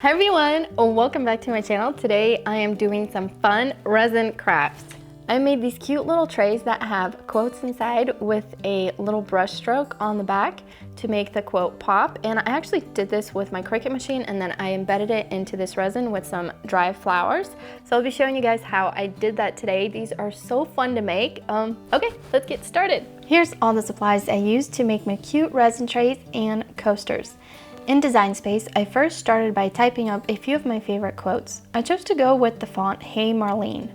Hi everyone, welcome back to my channel. Today I am doing some fun resin crafts. I made these cute little trays that have quotes inside with a little brush stroke on the back to make the quote pop, and I actually did this with my Cricut machine and then I embedded it into this resin with some dry flowers. So I'll be showing you guys how I did that today. These are so fun to make. Okay, let's get started. Here's all the supplies I used to make my cute resin trays and coasters. In Design Space, I first started by typing up a few of my favorite quotes. I chose to go with the font Hey Marlene.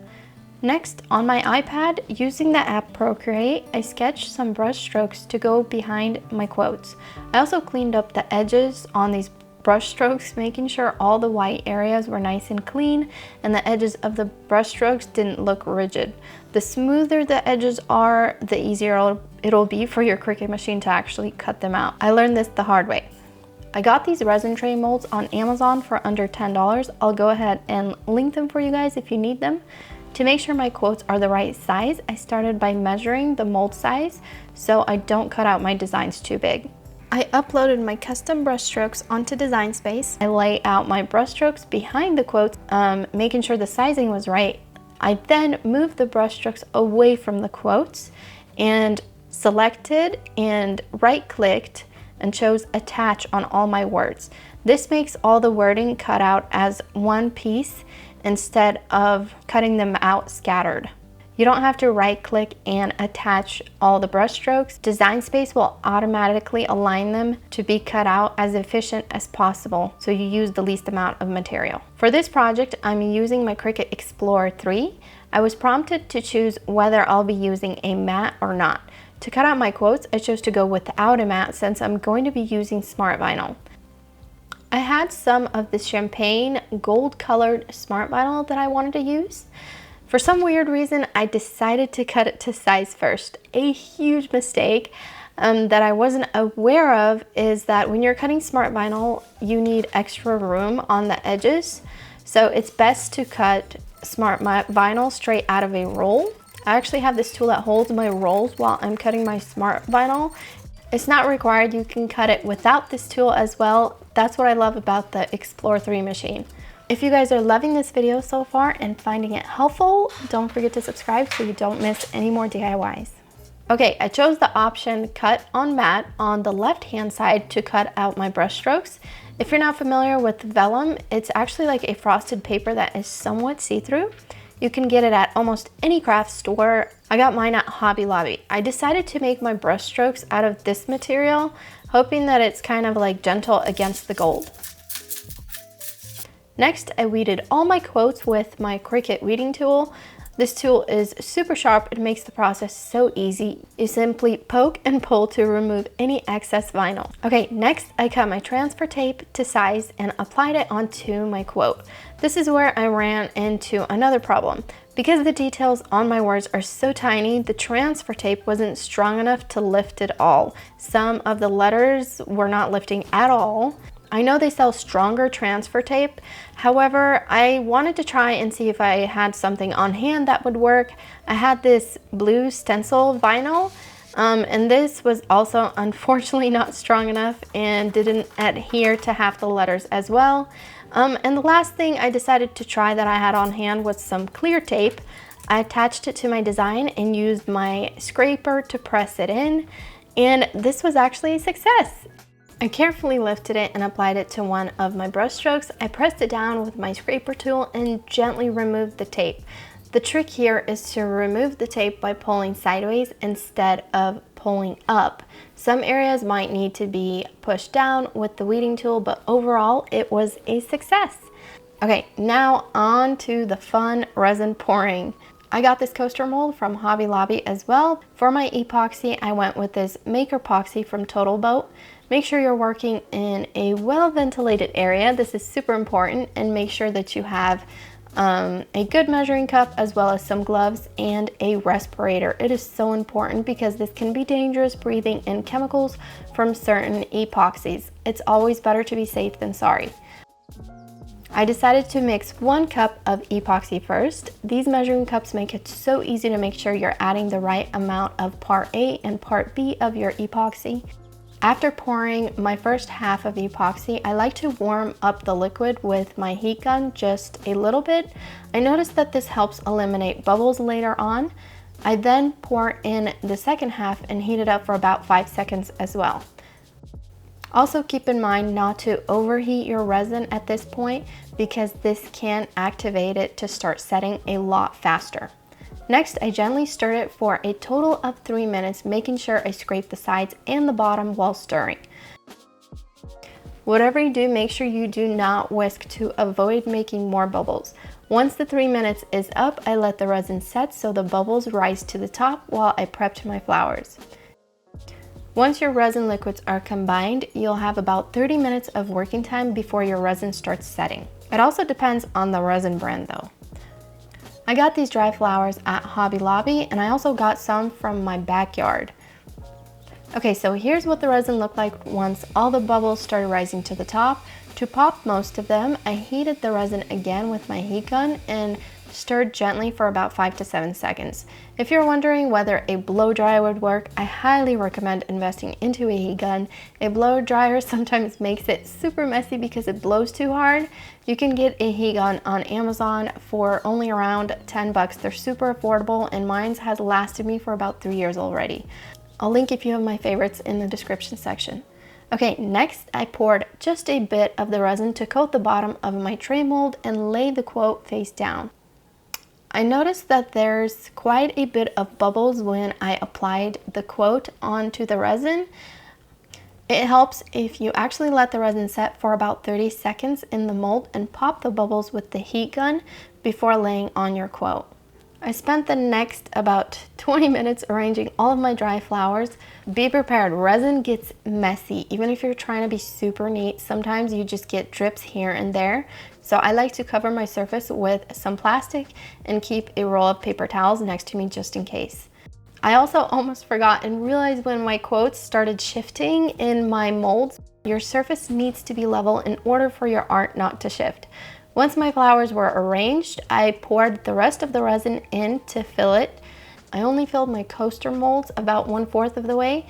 Next, on my iPad, using the app Procreate, I sketched some brush strokes to go behind my quotes. I also cleaned up the edges on these brush strokes, making sure all the white areas were nice and clean and the edges of the brush strokes didn't look rigid. The smoother the edges are, the easier it'll be for your Cricut machine to actually cut them out. I learned this the hard way. I got these resin tray molds on Amazon for under $10. I'll go ahead and link them for you guys if you need them. To make sure my quotes are the right size, I started by measuring the mold size so I don't cut out my designs too big. I uploaded my custom brush strokes onto Design Space. I lay out my brush strokes behind the quotes, making sure the sizing was right. I then moved the brush strokes away from the quotes and selected and right-clicked and chose attach on all my words. This makes all the wording cut out as one piece instead of cutting them out scattered. You don't have to right click and attach all the brush strokes. Design Space will automatically align them to be cut out as efficient as possible, so you use the least amount of material. For this project, I'm using my Cricut Explorer 3. I was prompted to choose whether I'll be using a mat or not. To cut out my quotes, I chose to go without a mat since I'm going to be using smart vinyl. I had some of this champagne gold colored smart vinyl that I wanted to use. For some weird reason, I decided to cut it to size first. A huge mistake that I wasn't aware of is that when you're cutting smart vinyl, you need extra room on the edges. So it's best to cut smart vinyl straight out of a roll. I actually have this tool that holds my rolls while I'm cutting my smart vinyl. It's not required, you can cut it without this tool as well. That's what I love about the Explorer 3 machine. If you guys are loving this video so far and finding it helpful, don't forget to subscribe so you don't miss any more DIYs. Okay, I chose the option cut on mat on the left hand side to cut out my brush strokes. If you're not familiar with vellum, it's actually like a frosted paper that is somewhat see-through. You can get it at almost any craft store. I got mine at Hobby Lobby. I decided to make my brush strokes out of this material, hoping that it's kind of like gentle against the gold. Next, I weeded all my quotes with my Cricut weeding tool. This tool is super sharp. It makes the process so easy. You simply poke and pull to remove any excess vinyl. Okay, next I cut my transfer tape to size and applied it onto my quote. This is where I ran into another problem. Because the details on my words are so tiny, the transfer tape wasn't strong enough to lift it all. Some of the letters were not lifting at all. I know they sell stronger transfer tape. However, I wanted to try and see if I had something on hand that would work. I had this blue stencil vinyl, and this was also unfortunately not strong enough and didn't adhere to half the letters as well. And the last thing I decided to try that I had on hand was some clear tape. I attached it to my design and used my scraper to press it in, and this was actually a success. I carefully lifted it and applied it to one of my brush strokes. I pressed it down with my scraper tool and gently removed the tape. The trick here is to remove the tape by pulling sideways instead of pulling up. Some areas might need to be pushed down with the weeding tool, but overall it was a success. Okay, now on to the fun resin pouring. I got this coaster mold from Hobby Lobby as well. For my epoxy, I went with this Maker Epoxy from Total Boat. Make sure you're working in a well-ventilated area. This is super important, and make sure that you have a good measuring cup as well as some gloves and a respirator. It is so important because this can be dangerous breathing in chemicals from certain epoxies. It's always better to be safe than sorry. I decided to mix 1 cup of epoxy first. These measuring cups make it so easy to make sure you're adding the right amount of part A and part B of your epoxy. After pouring my first half of the epoxy, I like to warm up the liquid with my heat gun just a little bit. I noticed that this helps eliminate bubbles later on. I then pour in the second half and heat it up for about 5 seconds as well. Also keep in mind not to overheat your resin at this point because this can activate it to start setting a lot faster. Next, I gently stir it for a total of 3 minutes, making sure I scrape the sides and the bottom while stirring. Whatever you do, make sure you do not whisk to avoid making more bubbles. Once the 3 minutes is up, I let the resin set so the bubbles rise to the top while I prepped my flowers. Once your resin liquids are combined, you'll have about 30 minutes of working time before your resin starts setting. It also depends on the resin brand though. I got these dry flowers at Hobby Lobby, and I also got some from my backyard. Okay, so here's what the resin looked like once all the bubbles started rising to the top. To pop most of them, I heated the resin again with my heat gun and stirred gently for about 5 to 7 seconds. If you're wondering whether a blow dryer would work, I highly recommend investing into a heat gun. A blow dryer sometimes makes it super messy because it blows too hard. You can get a heat gun on Amazon for only around 10 bucks. They're super affordable and mine has lasted me for about 3 years already. I'll link a few of my favorites in the description section. Okay, next I poured just a bit of the resin to coat the bottom of my tray mold and lay the quote face down. I noticed that there's quite a bit of bubbles when I applied the quote onto the resin. It helps if you actually let the resin set for about 30 seconds in the mold and pop the bubbles with the heat gun before laying on your quote. I spent the next about 20 minutes arranging all of my dry flowers. Be prepared, resin gets messy. Even if you're trying to be super neat, sometimes you just get drips here and there. So I like to cover my surface with some plastic and keep a roll of paper towels next to me just in case. I also almost forgot and realized when my quotes started shifting in my molds, your surface needs to be level in order for your art not to shift. Once my flowers were arranged, I poured the rest of the resin in to fill it. I only filled my coaster molds about 1/4 of the way.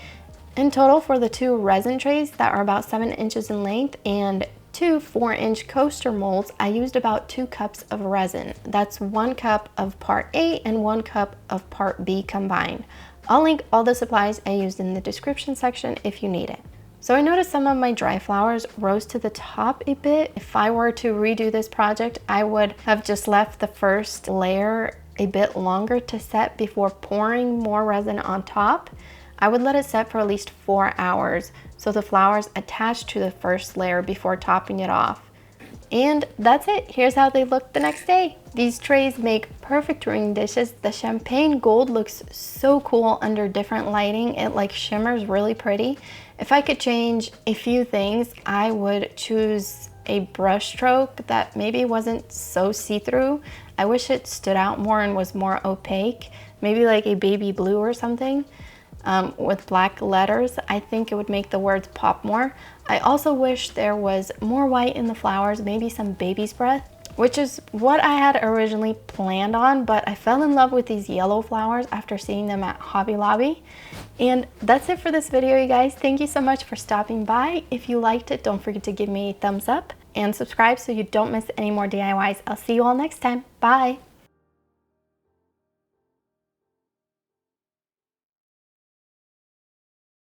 In total, for the 2 resin trays that are about 7 inches in length and 2 4-inch coaster molds, I used about 2 cups of resin. That's 1 cup of part A and 1 cup of part B combined. I'll link all the supplies I used in the description section if you need it. So I noticed some of my dry flowers rose to the top a bit. If I were to redo this project, I would have just left the first layer a bit longer to set before pouring more resin on top. I would let it set for at least 4 hours so the flowers attach to the first layer before topping it off. And that's it. Here's how they look the next day. These trays make perfect ring dishes. The champagne gold looks so cool under different lighting. It like shimmers really pretty. If I could change a few things, I would choose a brush stroke that maybe wasn't so see-through. I wish it stood out more and was more opaque, maybe like a baby blue or something with black letters. I think it would make the words pop more. I also wish there was more white in the flowers, maybe some baby's breath, which is what I had originally planned on, but I fell in love with these yellow flowers after seeing them at Hobby Lobby. And that's it for this video, you guys. Thank you so much for stopping by. If you liked it, don't forget to give me a thumbs up and subscribe so you don't miss any more DIYs. I'll see you all next time. Bye.